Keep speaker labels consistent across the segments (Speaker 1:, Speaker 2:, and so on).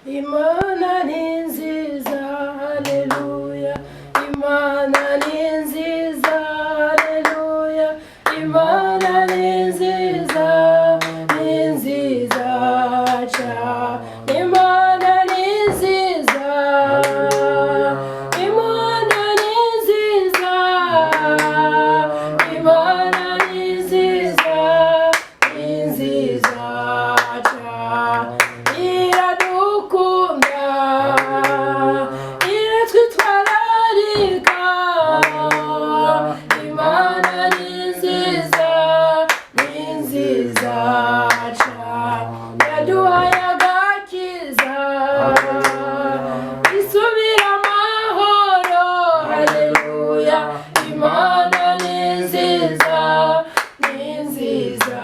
Speaker 1: Imana ni nziza, haleluya. Imana ni nziza, haleluya. Imana ni nziza, ni nziza cyane. Imana ni nziza, Imana ni nziza, Imana ni nziza, ni nziza cyane. Iradukunda, iratwitwararika. Imana ni nziza, ni nziza cyane. Yaduhaye agakiza, isubira amahoro, haleluya. Imana ni nziza, ni nziza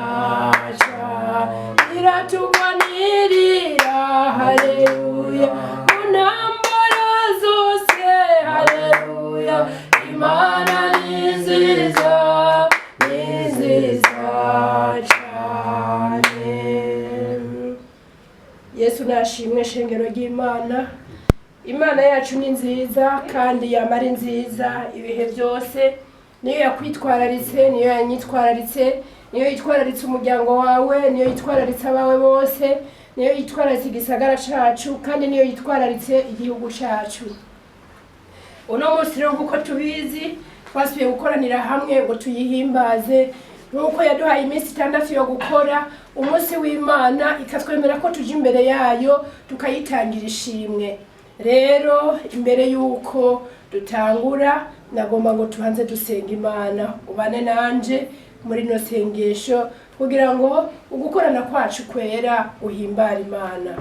Speaker 1: cyane. Iratugwanirira, haleluya. Mu ntambara zose, haleluya. Imana ni nziza, ni nziza cyane. Yesu nashimwe shengero ry'Imana. Imana yacu ni nziza kandi yamara nziza ibihe byose. Niyo yakwitwararitse, niyo yanyitwararitse, niyo yitwararitse umuryango wawe, niyo yitwararitse abawe bose, niyo yitwararitse igisagara cacu, kandi niyo yitwararitse igihugu cacu. Uno munsi rero uko tubizi twasubiye gukoranira hamwe ngo tuyihimbaze, nuko yaduhaye iminsi 6 yo gukora umunsi w'Imana, ikatwemera ko tuje imbere yayo tukayitangira ishimwe. Rero imbere yuko dutangura nagomba ngo tubanze dusenga Imana. Ubane nanje muri no sengesho kugira ngo ugukorana kwacu kwera uhimbara Imana.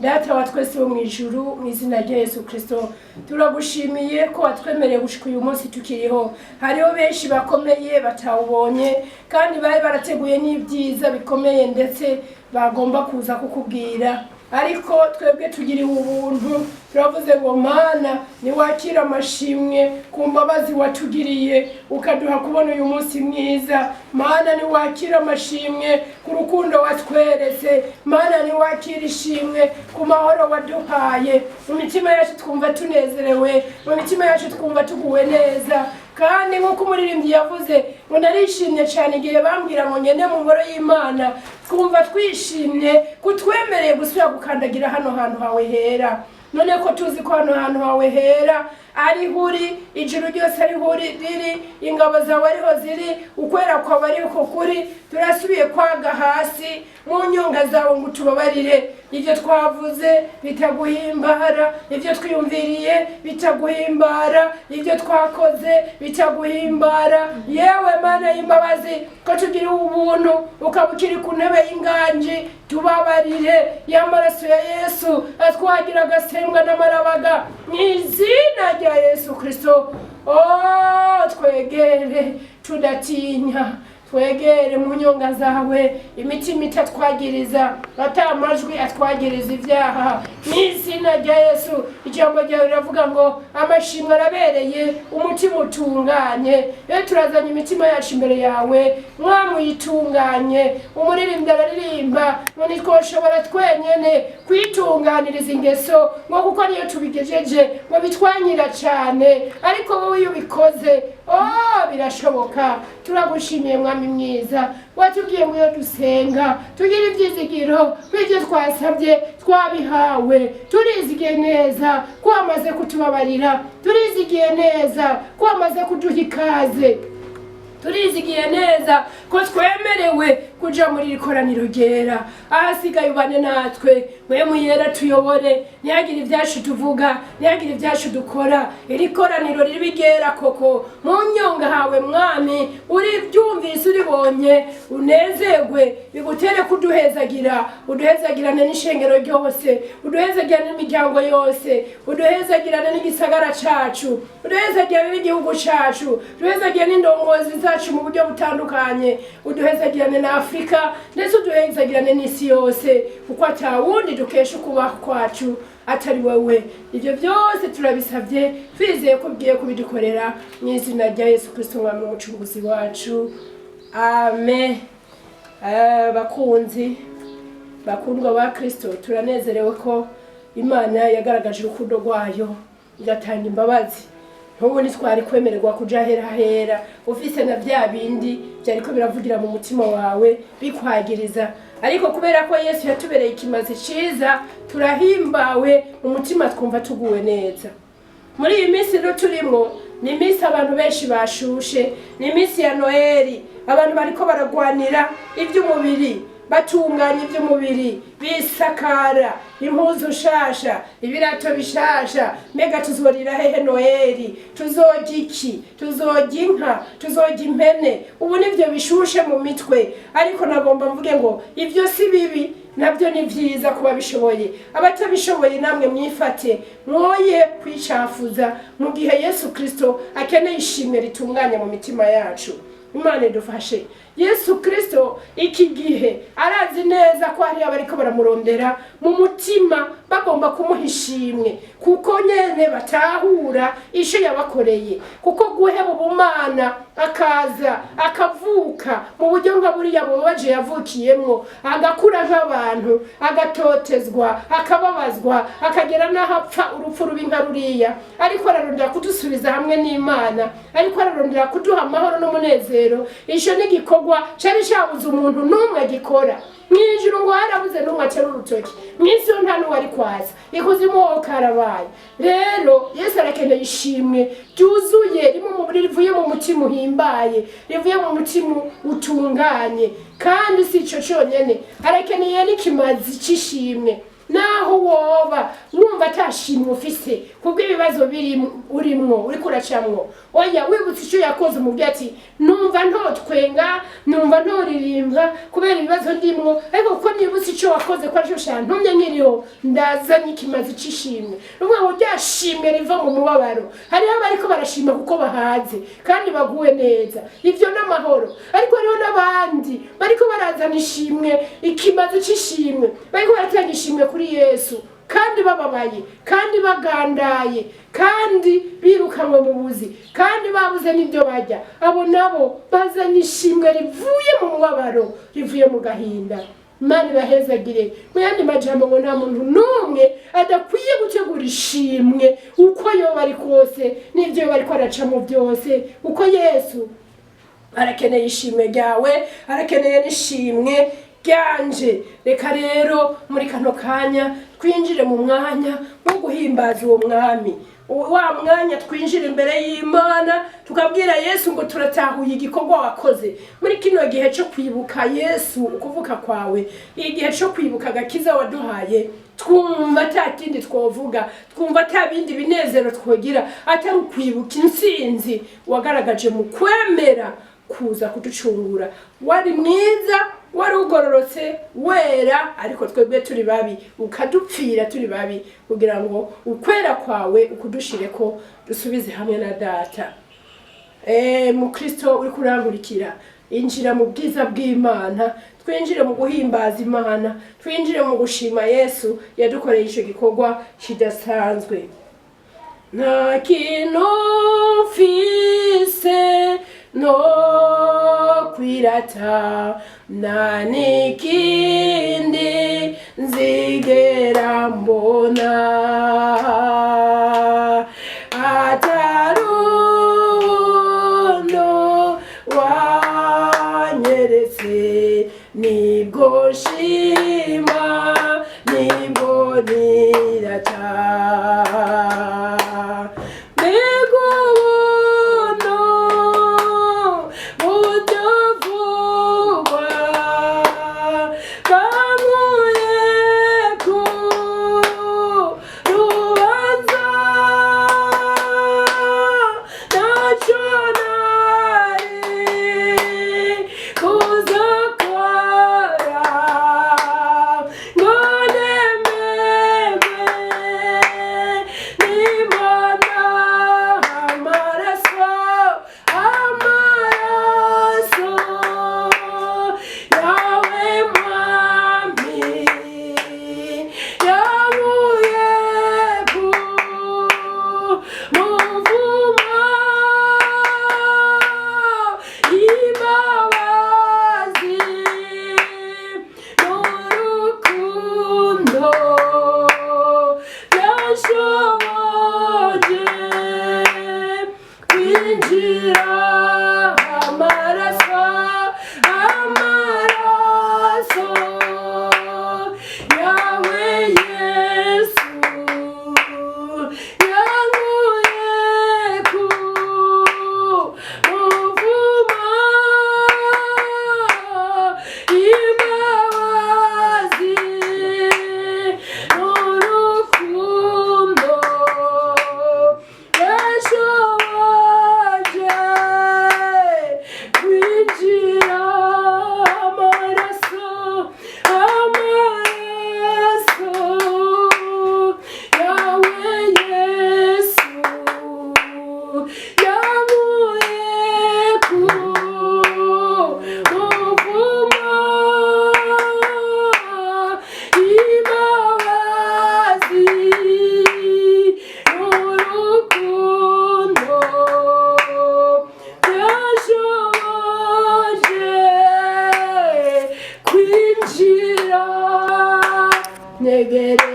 Speaker 1: Data wa twese wo mwijuru, mu izina rya Yesu Kristo turagushimiye ko watwemereye gushika uyu munsi tukiriho. Hariho benshi bakomeye batawubonye kandi bari barateguye n'ibyiza bikomeye ndetse bagomba kuza kukubwira, ariko twebwe tugiriwe ubuntu. Turavuze ngo Mana ni wakira amashimwe ku mbabazi watugiriye ukaduha kubona uyu munsi mwiza. Mana ni wakira amashimwe ku rukundo watweretse. Mana ni wakira ishimwe ku mahoro waduhaye. Mu mitima yacu twumva tunezerewe, mu mitima yacu twumva tuguwe neza. Kandi nkuko umuririmbyi yavuze ngo narishimye cyane igihe bambwira ngo ngende mu ngoro y'Imana, twumva twishimye kutwemereye gusubira gukandagira hano hantu hawe hera. None ko tuzi ko hano hantu hawe hera ari huri, ijuru ryose ari huri riri, ingabo zawe ariho ziri, ukwera kwawe ariko kuri. Turasubiye kwaga hasi mu nyonga zawe ngo tubabarire ivyo twavuze bitaguhimbara, ivyo twiyumviriye bitaguhimbara, ivyo twakoze bitaguhimbara. Yewe Mana y'imbabazi, ko tugira ubuntu ukabukiri ku ntebe y'inganji, tubabarire. Y'amaraso ya Yesu atwagira agasembwa n'amarabaga mu izina rya Yesu Kristo. Twegere tudatinya, twegere mu nyonga zawe, imitima itatwagiriza, atamajwi atwagiriza ibyaha. Mu izina rya Yesu, ijambo ryawe riravuga ngo amashimwe arabereye umutima utunganye. Rero turazanye imitima yacu imbere yawe, Mwami uyitunganye. Umuririmbyi araririmba ngo ntitwoshobora twenyene kwitunganiriza ingeso, ngo kuko niyo tubigejeje ngo bitwanyira cyane, ariko wowe iyo ubikoze birashoboka. Turagushimiye Mwami mwiza, watubwiye ngo iyo dusenga tugira ibyizigiro kw'ibyo twasabye twabihawe. Turizigiye neza ko wamaze kutubabarira, turizigiye neza ko wamaze kuduha ikaze, turizigiye neza ko twemerewe kuja muri ikoraniro ryera. Ahasigaye ubane natwe, mwe muyera tuyobore, ntihagire ibyacu tuvuga, ntihagire ibyacu dukora. Iri koraniro ribigera koko mu nyonga hawe Mwami, uri byumvise uribonye, unezerwe, bigutere kuduhezagira. Uduhezagirane n'ishengero ryose, uduhezagirane n'imiryango yose, uduhezagirane n'igisagara cacu, uduhezagirane n'igihugu cacu, uduhezagirane n'indongozi zacu mu buryo butandukanye, uduhezagirane na Afrika ndetse uduhezagirane n'isi yose, kuko atawundi dukesha ukubaho kwacu atari wewe. Ibyo byose turabisabye twizeye ko ugiye kubidukorera mu izina rya Yesu Kristo Mwami w'umucunguzi wacu. Amen. Bakunzi bakundwa ba Kristo, turanezerewe ko Imana yagaragaje urukundo rwayo igatanga imbabazi. Ntubu ntitwari kwemererwa kuja hera ufise na bya bindi byariko biravugira mu mutima wawe bikwagiriza, ariko kubera ko Yesu yatubereye ikimazi ciza turahimbawe mu mutima, twumva tuguwe neza. Muri iyi minsi rero turimo ni minsi abantu benshi bashushe, ni minsi ya Noeli, abantu bariko baragwanira iby'umubiri, batunganya iby'umubiri, bisakara impuzu shasha, ibirato bishasha. Mbega tuzorira hehe Noeli? Tuzorya iki? Tuzorya inka? Tuzorya impene? Ubu nivyo bishushe mu mitwe, ariko nagomba mvuge ngo ivyo si bibi, nabyo ni vyiza kuba bishoboye. Abatabishoboye namwe mwifate, mwoye kwicafuza mu gihe Yesu Kristo akeneye ishimwe ritunganya mu mitima yacu. Imana idufashe. Yesu Kristo iki gihe arazi neza ko hari abariko baramurondera mu mutima bagomba kumuha ishimwe, kuko nyene batahura isho yabakoreye, kuko guheba ubumana akaza akavuka mu buryo nka buriya bubabaje yavukiyemwo, agakura nk'abantu, agatotezwa, akababazwa, akagera n'aho apfa urupfu rubi nka ruriya, ariko ararondera kudusubiza hamwe n'Imana, ariko ararondera kuduha amahoro n'umunezero. Isho n'igikorwa cari cabuze umuntu n'umwe gikora. Mwijuru ngo harabuze n'umwe acera urutoki, mw'isi yo nta n'uwari kwaza, ikuzimu ho karabaye. Rero Yesu arakeneye ishimwe ryuzuye, rimwe mu buri rivuye mu mutima uhimbaye, rivuye mu mutima utunganye. Kandi si ico conyene, arakeneye n'ikimazi c'ishimwe. Naho woba wumva atashimwe ufise kubwo ibibazo urimwo uriko uracamwo, oya wibutse ico yakoze umubwira ati numva ntotwenga, numva ntoririmba kubera ibibazo ndimwo, ariko kuko nibutse ico wakoze ko arico shantumye nkiriho, ndazanye ikimazi c'ishimwe. Rumwe ngo ryashimwe riva mu mubabaro. Hariho abariko barashima kuko bahaze kandi baguwe neza, ivyo n'amahoro. Ariko hariho n'abandi bariko barazana ishimwe, ikimazi c'ishimwe, bariko baratanga ishimwe kuri Yesu, kandi bababaye, kandi bagandaye, kandi birukanwe mu buzi, kandi babuze n'ibyo barya. Abo nabo bazanye ishimwe rivuye mu mubabaro, rivuye mu gahinda. Imana ibahezagire. Mu yandi majambo ngo nta muntu n'umwe adakwiye gutegura ishimwe uko yoba ari kose n'ibyo yoba ariko aracamo byose, uko Yesu arakeneye ishimwe ryawe, arakeneye n'ishimwe ryanje. Reka rero muri kano kanya twinjire mu mwanya wo guhimbaza uwo mwami, wa mwanya twinjire imbere y'Imana tukabwira Yesu ngo turatahuye igikorwa wakoze muri kino gihe cyo kwibuka Yesu ukuvuka kwawe, igihe cyo kwibuka agakiza waduhaye. Twumva atakindi twovuga, twumva atabindi binezero twogira atari ukwibuka intsinzi wagaragaje mu kwemera kuza kuducungura. Wari mwiza, wari ugororotse, wera, ariko twebwe turi babi, ukadupfira turi babi, kugira ngo ukwera kwawe ukudushireko dusubize hamwe na Data. Mu Kristo uri kurangurikira, injira mu bwiza bw'Imana, twinjire mu guhimbaza Imana, twinjire mu gushima Yesu yadukoreye ico gikorwa kidasanzwe. Nta kintu mfise no kwirata, nta n'ikindi nzigera mbona atari urukundo wanyeretse, nibwo nshima, nibwo nirata.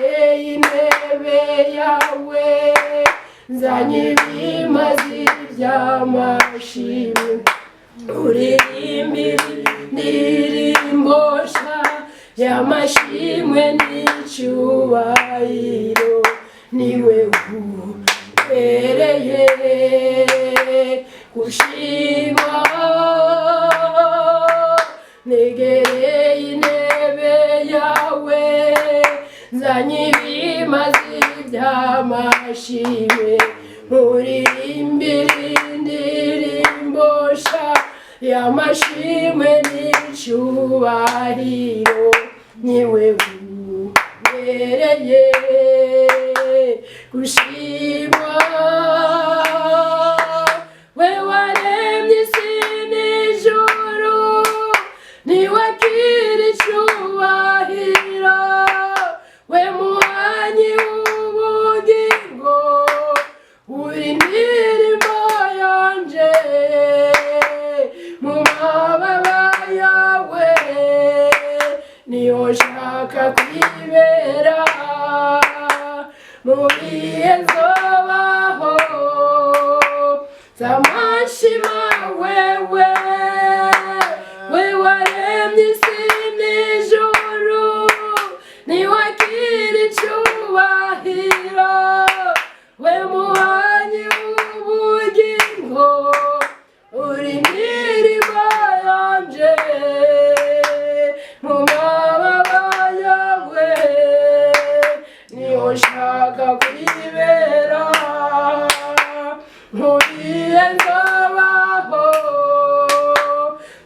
Speaker 1: intebe yawe nzanye ibimazi by'amashimwe uririmbire indirimbo nshya y'amashimwe n'icyubahiro niwe ubereye gushima negereye intebe yawe nzanye ibimazi by'amashimwe uririmbire indirimbo nshya y'amashimwe n'icyubahiro niwe ubereye gushimwa we waremye isi n'ijuru niwe akira icyubahiro we muhanyi w'ubugingo uri indirimbo yanje mu mababa yawe niyo nshaka kwibera mu bihe nzobaho z'amashima wewe we waremye isi n'ijuru niwe akira icyubahiro we muhanyi w'ubugingo uri indirimbo yanje mu mababa yawe niyo nshaka kwibera mu bihe nzobaho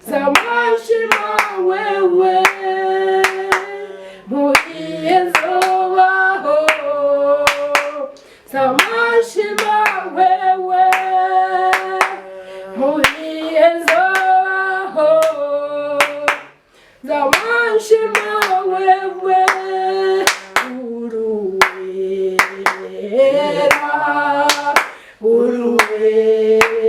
Speaker 1: z'amashima wewe mu bihe nzobaho z'amashima wewe mu bihe nzobaho z'amashima wewe uruwera uruwera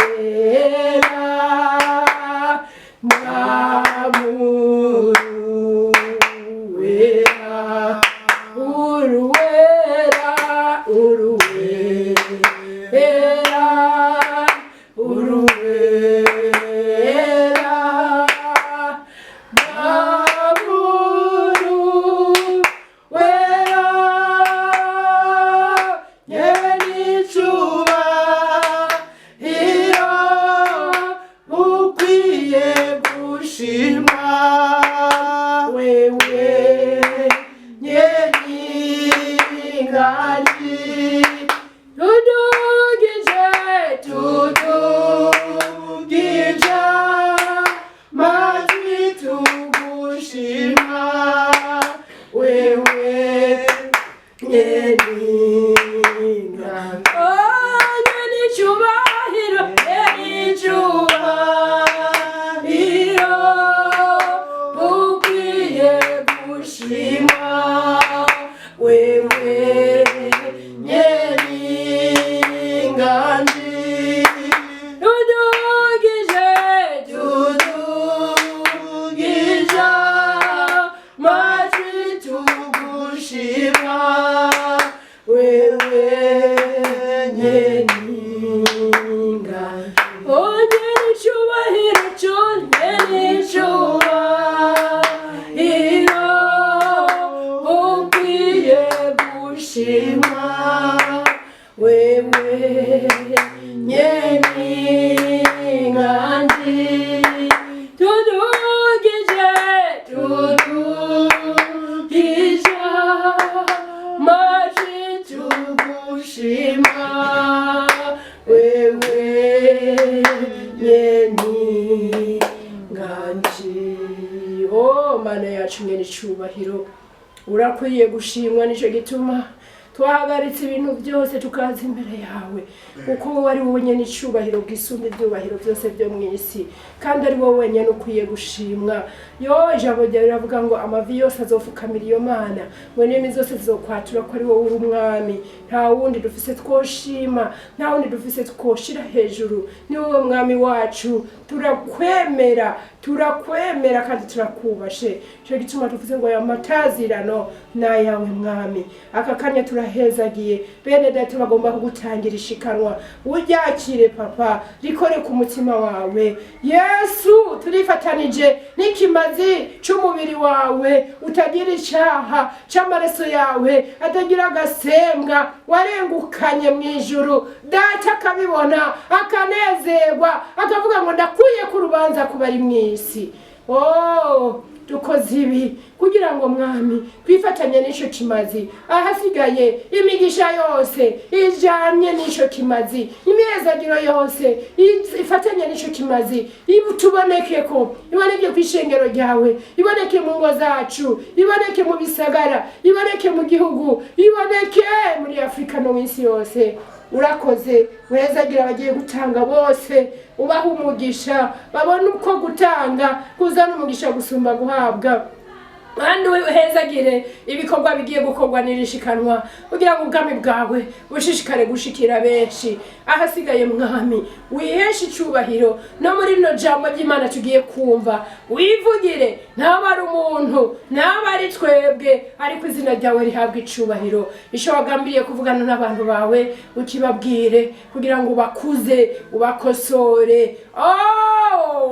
Speaker 1: uruwera uruwera uruwera uruwera urakwiye gushimwa nico gituma twahagaritse ibintu byose tukaza imbere yawe kuko wowe ari wowe nyene icubahiro bwisumba ibyubahiro byose byo mwisi kandi ari wowe nyene ukwiye gushimwa yo ijambo ryawe riravuga ngo amavi yose azofukamira iyo mana ngo n'imi zose zizokwatura ko ari wowe uri umwami nta wundi dufise twoshima nta wundi dufise twoshira hejuru ni wowe mwami wacu turakwemera kandi turakubashe cyo gituma tuvuze ngo aya matazirano nayawe mwami. Aka kanya turahezagiye bene data bagomba kugutangira ishikanwa, uryakire papa, rikore ku mutima wawe. Yesu, turifatanije n'ikimazi c'umubiri wawe utagira icyaha, c'amaraso yawe atagira agasembwa, warengukanye mu ijuru. Data akabibona akanezerwa akavuga ngo ndakuye ku rubanza kubari mw'isi. Oh, dukoze ibi kugira ngo mwami twifatanye n'icyo kimazi. Ahasigaye imigisha yose ijanye n'icyo kimazi, imyezagiro yose ifatanye n'icyo kimazi, tuboneke ko iboneke ku ishengero ryawe, iboneke mu ngo zacu, iboneke mu bisagara, iboneke mu gihugu, iboneke muri Afrika no mw'isi yose. Urakoze, wezagira abagiye gutanga bose, ubaha umugisha, babone uko gutanga kuzana umugisha gusumba guhabwa. Kandi uhezagire ibikorwa bigiye gukorwa n'ishikanwa kugira ngo ubwami bwawe bushishikare gushikira benshi. Ahasigaye mwami wiheshe icubahiro no muri no jambo ry'Imana tugiye kumva, wivugire ntabari umuntu, ntabari twebwe, ariko izina ryawe rihabwa icubahiro. Isho wagambiriye kuvugana n'abantu bawe ukibabwire kugira ngo bakuze, ubakosore,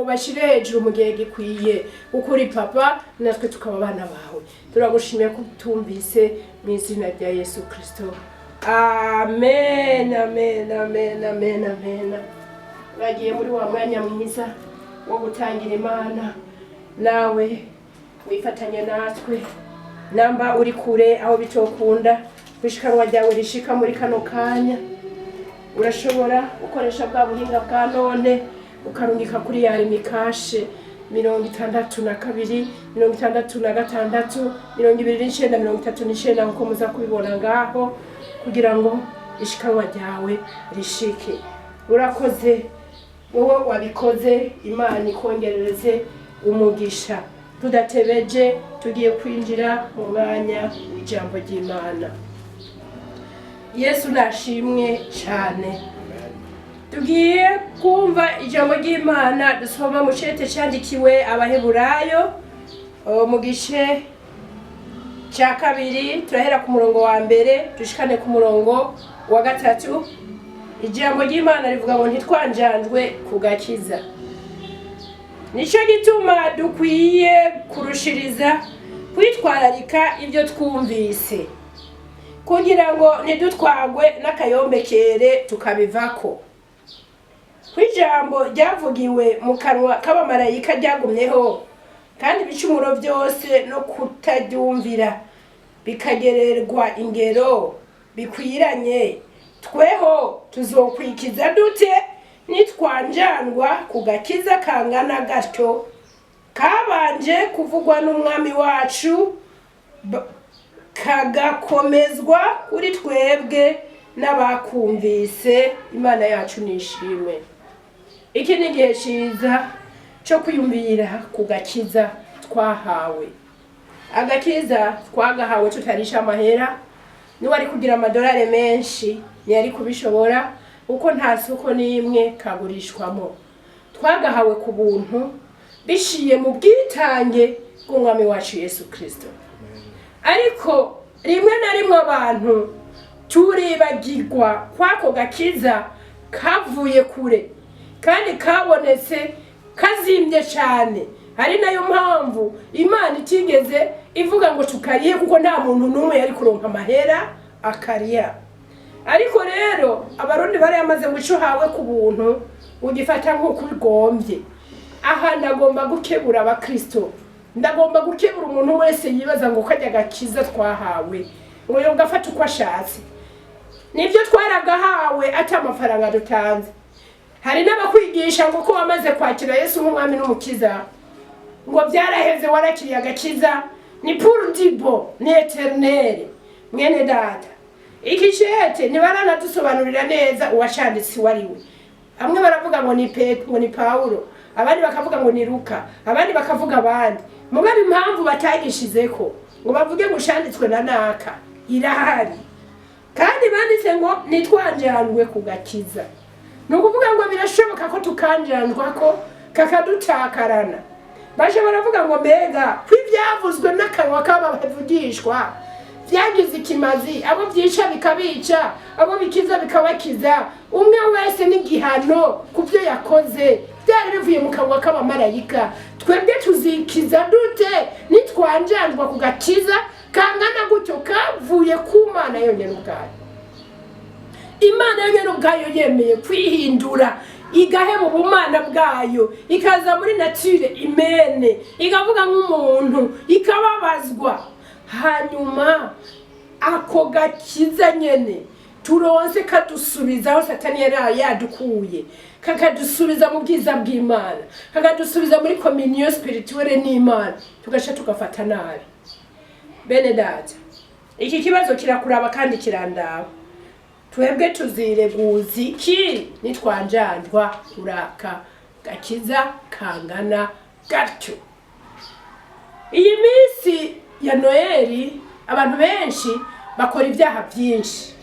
Speaker 1: bashire hejuru mu gihe gikwiye. Ukuri papa, natwe tukaba abana bawe. Turagushimiye ko tumvise mu izina rya Yesu Kristo. Amen, amen, amen, amen, amen. Bagiye muri wa mwanya mwiza wo gutangira Imana, nawe wifatanye natwe. Namba uri kure aho bitokunda kwishikanwa ryawe rishika muri kano kanya, urashobora gukoresha bwa buhinga bwa none ukarungika kuri yari mikashe 62 66 29 nkuko muza kubibona ngaho, kugira ngo ishikanwa ryawe rishike. Urakoze wowe wabikoze, Imana ikongerereze umugisha. Tudatebeje tugiye kwinjira mu mwanya w'ijambo ry'Imana. Yesu nashimwe cyane. Tugiye kumva ijambo ry'Imana dusoma mu cete cyandikiwe Abaheburayo mu gice cya 2, turahera ku murongo wa 1 dushikane ku murongo wa 3. Ijambo ry'Imana rivuga ngo ntitwanjanjwe ku gakiza. Nico gituma dukwiye kurushiriza kwitwararika ibyo twumvise, kugira ngo ntidutwagwe n'akayombekere tukabivako. Kwijambo ryavugiwe mu kanwa k'abamarayika ryagumyeho, kandi ibicumuro byose no kutaryumvira bikagererwa ingero bikwiranye, tweho tuzokwikiza dute nitwanjanjwa ku gakiza kangana gatyo kabanje kuvugwa n'umwami wacu, kagakomezwa kuri twebwe n'abakumvise. Imana yacu nishimwe. Iki ni igihe ciza cyo kwiyumvira ku gakiza twahawe. Agakiza twagahawe tutarisha amahera. Niwari kugira amadolari menshi ntiyari kubishobora, uko nta soko n'imwe kagurishwamo. Twagahawe ku buntu bishiye mu bwitange bw'umwami wacu Yesu Kristo. Ariko rimwe na rimwe abantu turibagirwa kwako gakiza kavuye kure kandi kabonetse kazimbye cyane. Ari nayo mpamvu Imana itigeze ivuga ngo tukariye, kuko nta muntu n'umwe yari kuronka amahera akariya. Ariko rero abarundi bari yamaze ngo ico hawe ku buntu ugifata nk'uko bigombye. Aha ndagomba gukebura abakristo, ndagomba gukebura umuntu wese yibaza ngo kajya gakiza twahawe ngo yo gafata uko ashatse. Nibyo twaragahawe ati amafaranga dutanze. Hari n'abakwigisha ngo ko wamaze kwakira Yesu nk'umwami n'umukiza ngo byaraheze warakiriye agakiza, ni pour dibo ni eternel. Mwene data, iki cete ntibaranadusobanurira neza uwashanditsi wariwe. Amwe baravuga ngo ni Petero, ngo ni Paulo, abandi bakavuga ngo ni Luka, abandi bakavuga abandi. Mugabe impamvu batagishizeko ngo bavuge ngo shanditswe na naka irahari. Kandi banditse ngo nitwanjanjwe ku gakiza. Nukuvuga ngo birashoboka ko tukanjanjwa ko kakadutakarana. Baje baravuga ngo mbega kwibyavuzwe n'akanwa k'abavugishwa byagize ikimazi, abo byica bikabica, abo bikiza bikabakiza, umwe wese n'igihano kubyo yakoze byari bivuye mu kanwa k'abamarayika. Twebwe tuzikiza dute nitwanjanjwa ku gakiza kangana gutyo kavuye ku Mana yonyene ubwayo. Imana yonyene ubwayo yemeye kwihindura igaheba ubumana bwayo, ikaza muri nature imene, ikavuga nk'umuntu, ikababazwa. Hanyuma ako gakiza nyene turonse kadusubizaho Satani yari yadukuye, kakadusubiza mu bwiza bw'Imana, kakadusubiza muri communion spirituelle n'Imana, tugasha tugafata nabi. Bene data, iki kibazo kirakuraba kandi kirandaba. Twebwe tuzireguza iki nitwanjanjwa kuraka gakiza kangana gatyo. Iyi minsi ya Noeli abantu benshi bakora ibyaha byinshi,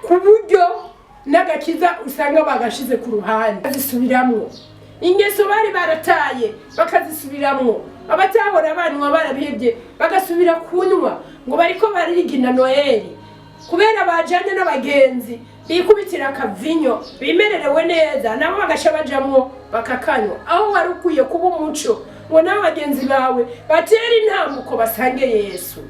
Speaker 1: ku buryo n'agakiza usanga bagashize ku ruhande, bazisubiramwo. Ingeso bari barataye bakazisubiramwo, abatahora abanywa barabihebye bagasubira kunywa ngo bariko barigina Noeli, kubera bajanye n'abagenzi bikubitira akavinyo bimererewe neza, nabo bagasha bajamwo bakakanywa. Aho wari ukwiye kuba umuco ngo n'abagenzi bawe batera intambuko basange Yesu,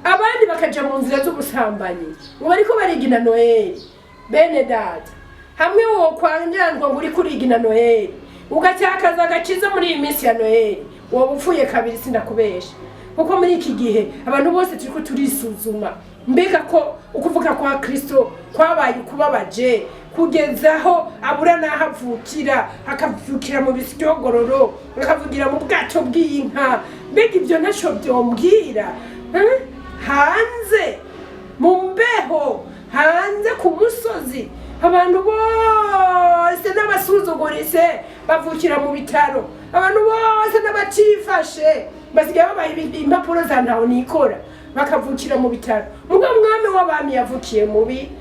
Speaker 1: abandi bakaja mu nzira z'ubusambanyi ngo bariko barigina Noeli. Bene data, hamwe wo kwanjanjwa ngo uri kurigina Noeli ugatakaza agakiza muri iyi minsi ya Noeli, wowe upfuye kabiri sindakubesha. Kuko muri iki gihe abantu bose turiko turisuzuma, mbega ko ukuvuka kwa Kristo kwabaye kubabaje kugezaho abura nahavukira, akavukira mu bisyogororo, akavugira mu bwato bw'inka. Mbega ibyo ntaco byombwira? Hanze mu mbeho, hanze ku musozi, abantu bose n'abasuzugurise bavukira mu bitaro, abantu bose n'abatifashe basigaye babaye impapuro za ntaho nikora bakavukira mu bitaro. Muga mwami w'abami yavukiye mubi.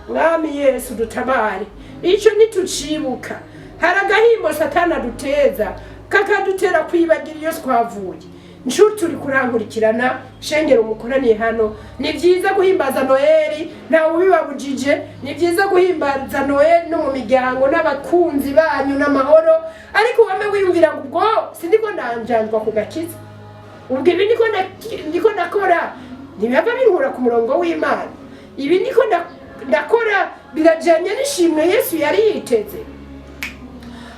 Speaker 1: Mwami Yesu dutabare. Ico nitucibuka, hari agahimbo Satani aduteza kakadutera kwibagira iyo twavuye. Nshuti turi kurankurikirana, shengero umukoraniye hano, ni byiza guhimbaza Noeli, ntawe ubibabujije. Ni byiza guhimbaza Noeli no mu miryango n'abakunzi banyu n'amahoro, ariko wame wiyumvira ngo ubwo sindiko ndanjanjwa ku gakiza, ubwo ibi ndiko ndakora ntibava binkura ku murongo w'Imana, ibi ndiko ndakora birajanye n'ishimwe Yesu yari yiteze.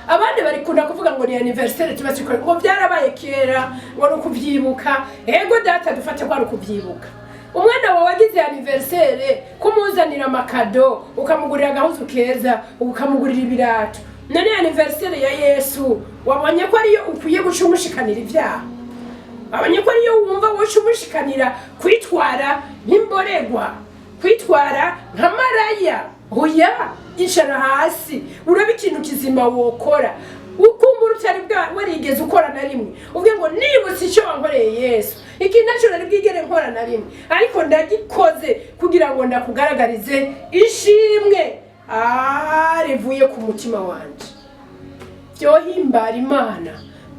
Speaker 1: Abandi bari kunda kuvuga ngo ni anniversaire tubashikora ngo byarabaye kera, ngo no kuvyibuka. Ego data dufate kwa kuvyibuka. Umwana wawe wagize anniversaire kumuzanira amakado, ukamugurira agahuzu keza, ukamugurira ibirato. None anniversaire ya Yesu wabonye ko ariyo ukwiye gucumushikanira ivyaha? Abanye ko ariyo wumva wocumushikanira kwitwara nk'imboregwa, kwitwara nka maraya? Oya, ishara hasi urabe ikintu kizima wokora. Ukumbura utari bwa warigeze ukora na rimwe uvuge ngo nibutse icyo wankoreye Yesu, iki naco nari bwigere nkora na rimwe, ariko ndagikoze kugira ngo ndakugaragarize ishimwe rivuye ku mutima wanje. Byohimbara Imana,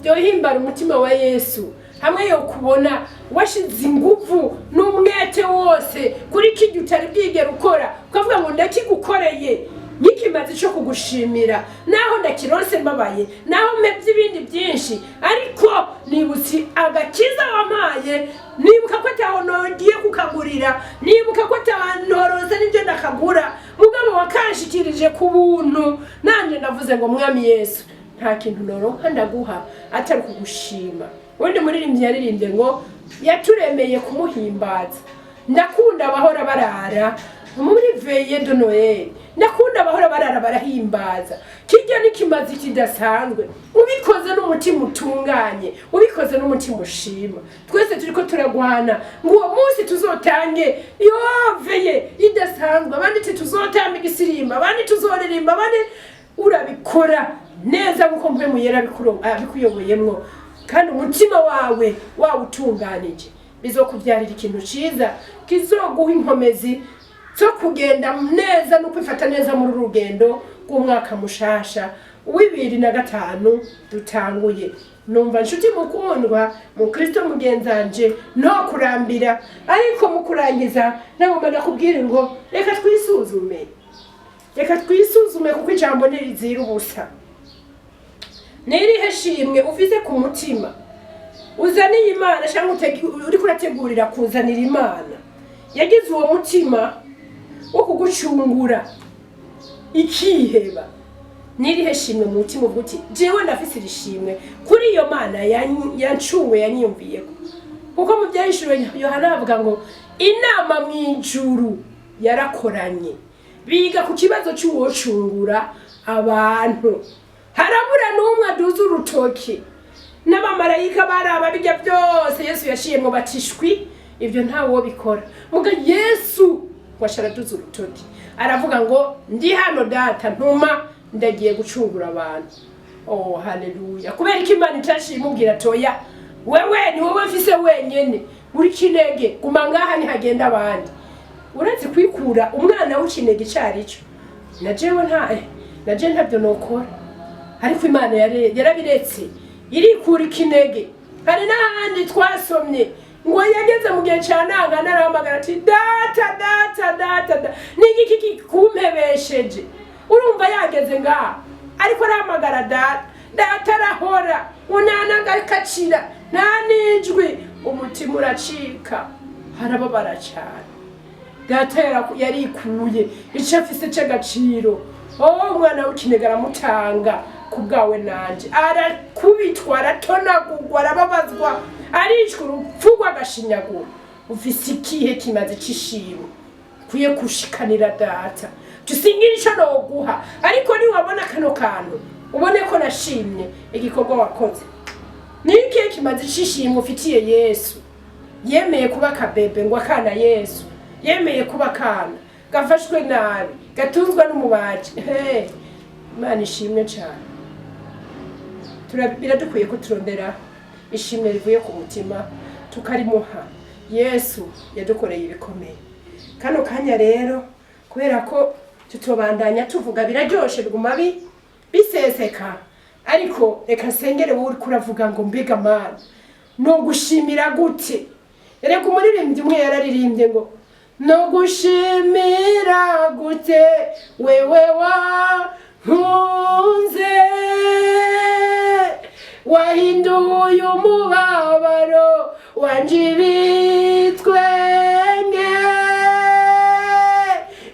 Speaker 1: byohimbara umutima wa Yesu, hamwe yo kubona washize inguvu n'umwete wose kuri kijya utari bwigere ukora, ukavuga ngo ndakigukoreye n'ikimazi cyo kugushimira, naho ndakironse mbabaye, naho mevye ibindi byinshi, ariko nibutse agakiza wampaye, nibuka ko ataho nogiye kukagurira, nibuka ko atahanoroza n'ibyo ndakagura, mugabo wakanshikirije ku buntu. Nanje ndavuze ngo Mwami Yesu, nta kintu noronka ndaguha atari kugushima. Wende muririmbyi yaririmbye ngo yaturemeye kumuhimbaza. Ndakunda abahora barara muri veye de Noel, ndakunda abahora barara barahimbaza. Kijya n'ikimazi kidasanzwe, ubikoze n'umutima utunganye, ubikoze n'umutima ushima. Twese turiko turagwana ngo uwo munsi tuzotange yo veye idasanzwe, abandi tuzotamba igisirimba, abandi tuzoririmba, abandi urabikora neza nkuko mwe muyera bikuyoboyemwo, kandi umutima wawe wawutunganije, bizokubyarira ikintu ciza kizoguha inkomezi zo kugenda neza no kwifata neza muri rugendo rw'umwaka mushasha 2025 dutanguye. numva nshuti mukundwa mu Kristo mugenzanje no kurambira ariko mu kurangiza nagomba nakubwira ngo reka twisuzume kuko ijambo ntirizira ubusa. Nirihe shimwe ufise ku mutima uzaniye Imana cyangwa uri kurategurira kuzanira Imana yagize uwo mutima wo kugucungura ikiheba? Nirihe shimwe mu mutima uvuga uti jewe ndafise irishimwe kuri iyo Mana yancunguye yanyiyumviyeko? Kuko mu byahishuriwe Yohana avuga ngo inama mu ijuru yarakoranye biga ku kibazo cy'uwocungura abantu. Harabura n'umwe aduza urutoki, n'abamarayika baraba bijya byose Yesu yashiyemwo batishwi ibyo ntawo bikora. Muga Yesu washaraduza urutoki aravuga ngo ndi hano data ntuma ndagiye gucungura abantu. Oh haleluya! Kubera iki Imana itashimubwira toya wewe ni wowe mfise wenyene uri kinege guma ngaha ni hagenda abandi. Uretse kwikura umwana w'ikinege cyarico naje ntabyo nokora, ariko Imana yarabiretse irikura ikinege. Hari n'ahandi twasomye ngo yageze mu gihe cyananga narahamagara ati data niki kikumpebesheje. Urumva yageze ngaha ariko arahamagara data arahora unanagakacira nta nijwi, umutima uracika harababara cyane. Data yarikuye icyo afise cy'agaciro. Umwana w'ikinege aramutanga kubwawe nanje, arakubitwa aratonagurwa arababazwa arishwe urupfu rw'agashinyaguro. Ufise ikihe kimaze cy'ishimwe kuye kushikanira data? Tusingira ico noguha, ariko niwabona kano kantu ubone ko nashimye igikorwa wakoze. Niki kimaze cy'ishimwe ufitiye Yesu? Yemeye kuba kabebe ngo akana Yesu, yemeye kuba kana gafashwe nabi gatunzwa n'umubaji. Imana ishimwe cyane. Biradukwiye ko turondera ishimwe rivuye ku mutima tukarimuha. Yesu yadukoreye ibikomeye. Kano kanya rero kubera ko tutobandanya tuvuga biraryoshe biguma biseseka, ariko reka sengere wowe kuravuga ngo mbega Mana no gushimira gute. Reka umuririmbyi umwe yararirimbye ngo no gushimira gute wewe wankunze, wahinduye umubabaro wanje ibitwenge,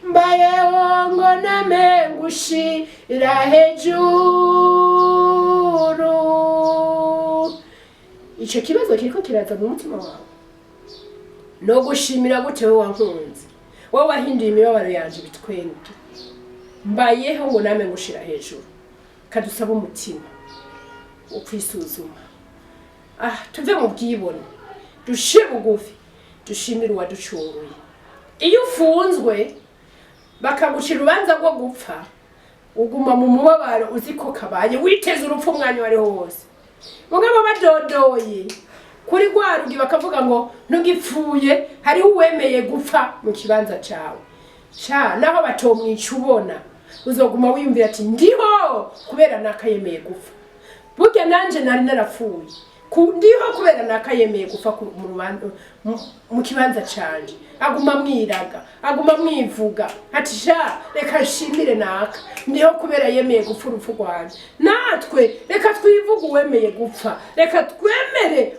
Speaker 1: mbayeho ngo name ngushira hejuru. Ico kibazo kiriko kiraza mu mutima wawe. No gushimira gute wewe wankunze, wowe wahinduye imibabaro yanje ibitwenge, mbayeho ngo name ngushira hejuru. Kadusaba umutima ukwisuzuma, tuve mu bwibone, dushe bugufi, dushimire uwaducunguye. Iyo ufunzwe bakagucira urubanza rwo gupfa, uguma mu mubabaro uziko kabaye witeze urupfu umwanya wari wose. Mugabo badodoye kuri rwarugi bakavuga ngo ntugipfuye, hari uwemeye gupfa mu kibanza cawe. Naho batomwica ubona uzoguma wiyumvira ati ndiho kubera nakayemeye gupfa. Burya nanje nari narapfuye ndiho kubera nakayemeye gupfa mu kibanza canje. Aguma mwiraga, aguma mwivuga ati reka nshimire naka ndiho kubera yemeye gupfa urupfu rwanje. Natwe reka twivuga uwemeye gupfa, reka twemere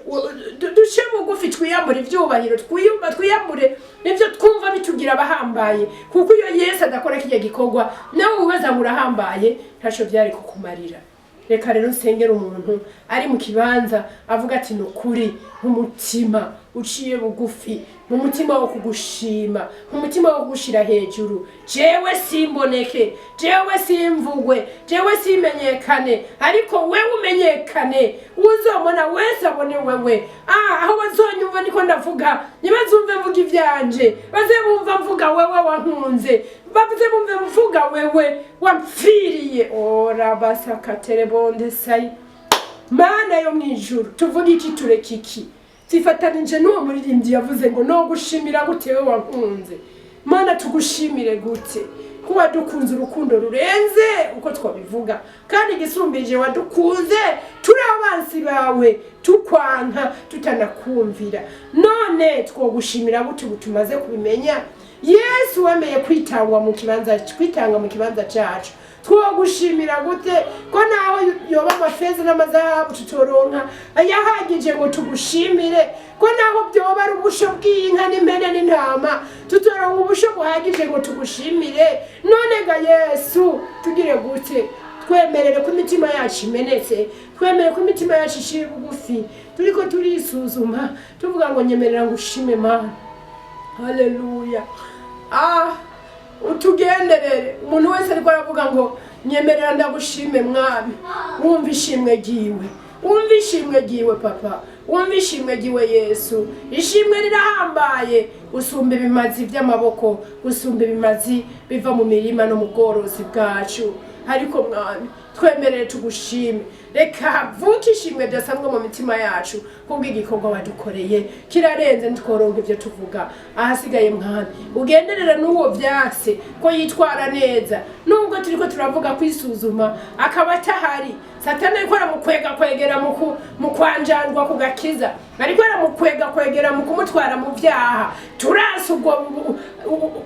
Speaker 1: duce bugufi, twiyambure ivyubahiro, twiyambure nivyo twumva bitugira abahambaye. Kuko iyo Yesu adakora kijya gikorwa nawe ubaza murahambaye ntaco byari kukumarira. Reka rero nsengera umuntu ari mu kibanza avuga ati nukuri nk'umutima uciye bugufi, mu mutima wo kugushima, mu mutima wo kugushira hejuru. Jewe simboneke, jewe simvugwe, jewe simenyekane, ariko wewe umenyekane. Uzomona wese abone wewe. Aho bazonyumva niko ndavuga, nibazumve mvuga ivyanje, baze bumva mvuga wewe wankunze, bavuze bumve mvuga wewe wapfiriye. Ora basakatere bonde sai. Mana yo mwijuru, tuvuga iki tureka iki? Zifatanije n'uwo muririmbyi yavuze ngo no gushimira gute wewe wankunze. Mana tugushimire gute ko wadukunze urukundo rurenze uko twabivuga kandi igisumbije wadukunze turi abansi bawe tukwanka tutanakumvira none twogushimira gute tumaze kubimenya Yesu wemeye kwitanga mu kibanza cyacu twogushimira gute ko naho yoba amafeza n'amazahabu tutoronka ayahagije ngo tugushimire ko naho byoba ari ubusho bw'inka n'impene n'intama tutoronka ubusho buhagije ngo tugushimire none ga Yesu tugire gute twemerere ko imitima yacu imenetse twemerere ko imitima yacu ishira bugufi turiko turisuzuma tuvuga ngo nyemerera ngushime Mana haleluya utugenderere umuntu wese ariko aravuga ngo nyemerera ndagushime mwami wumva ishimwe giwe papa wumva ishimwe giwe Yesu ishimwe rirahambaye usumba ibimazi by'amaboko usumba ibimazi biva mu mirima no mu bworozi bwacu ariko mwami twemerere tugushime reka vuka ishimwe byasanzwe mu mitima yacu kubwo igikorwa wadukoreye kirarenze ntitworonka ibyo tuvuga ahasigaye mwami ugenderera n'uwo byase ko yitwara neza nubwo turiko turavuga kwisuzuma akaba atahari Satani ariko aramukwega kwegera mu kwanjanjwa ku gakiza ariko aramukwega kwegera mu kumutwara mu byaha turasi ubwo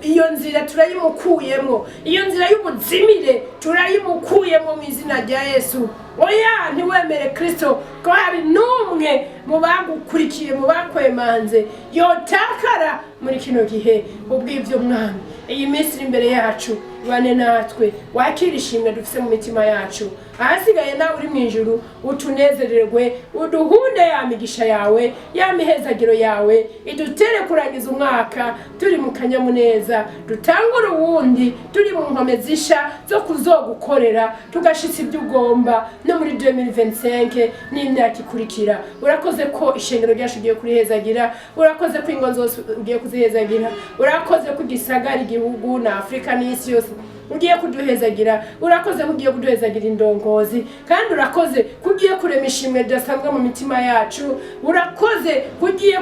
Speaker 1: iyo nzira turayimukuyemo iyo nzira y'ubuzimire turayimukuyemo mu izina rya Yesu oya ntiwemere Kristo ko hari n'umwe mu bagukurikiye mu bakwemanze yotakara muri kino gihe ubw'ibyo mwami iyi minsi iri imbere yacu bane natwe wakira ishimwe dufise mu mitima yacu ahasigaye nawe uri mu ijuru utunezererwe uduhunde ya migisha yawe ya mihezagiro yawe idutere kurangiza umwaka turi mu kanyamuneza dutangura uwundi turi mu nkome zisha zo kuzogukorera tugashitsa ibyo ugomba no muri 2025 n'imyaka ikurikira urakoze ko ishengero ryacu ugiye kurihezagira urakoze ko ingo zose ugiye kuzihezagira urakoze ko gisagara igihugu na Afrika n'isi yose ugiye kuduhezagira urakoze kugiye kuduhezagira indongozi kandi urakoze kugiye kurema ishimwe dasanzwe mu mitima yacu urakoze kugiye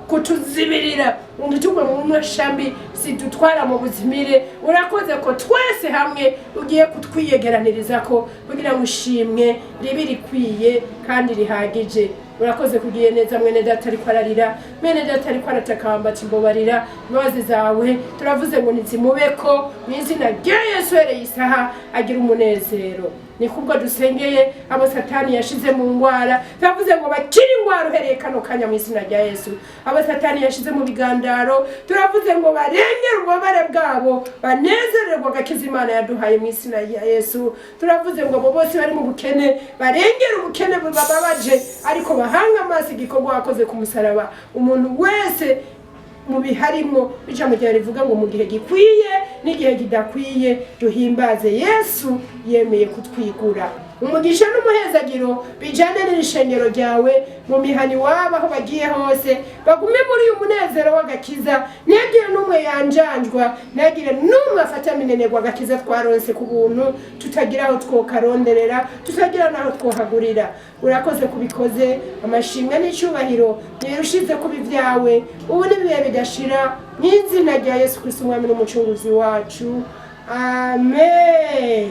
Speaker 1: kutuzibirira undutugwe mu mwashambi sidutwara mu buzimire urakoze ko twese hamwe ugiye kutwiyegeraniriza ko kugira ngo ushimwe ribiri kwiye kandi rihagije urakoze kugiye neza mwene data ariko ararira mwene data ariko aratakamba timbobarira imbabazi zawe turavuze ngo nizimubeko mu izina rya Yesu hereye isaha agira umunezero ni kubwo dusengeye abo Satani yashize mu ngwara turavuze ngo bakiri ingwara uhereye kano kanya mu izina rya Yesu abo Satani yashize mu bigandaro turavuze ngo barengere ububabare bwabo banezererwa gakiza Imana yaduhaye mu izina rya Yesu turavuze ngo abo bose bari mu bukene barengere ubukene bubababaje ariko bahanga amaso igikorwa wakoze ku musaraba umuntu wese mu biharimo ijambo rya rivuga ngo mu gihe gikwiye n'igihe kidakwiye duhimbaze Yesu yemeye kutwigura umugisha n'umuhezagiro bijane n'ishengero ryawe mu mihani waba aho bagiye hose bagume muri uyu munezero w'agakiza ntihagire n'umwe yanjanjwa ntihagire n'umwe afata minenegwa agakiza twaronse ku buntu tutagira aho twokaronderera tutagira n'aho twohagurira urakoze kubikoze amashimwe n'icyubahiro nirushize kuba ibyawe ubu n'ibihe bidashira mu izina rya Yesu Kristo umwami n'umucunguzi wacu amen.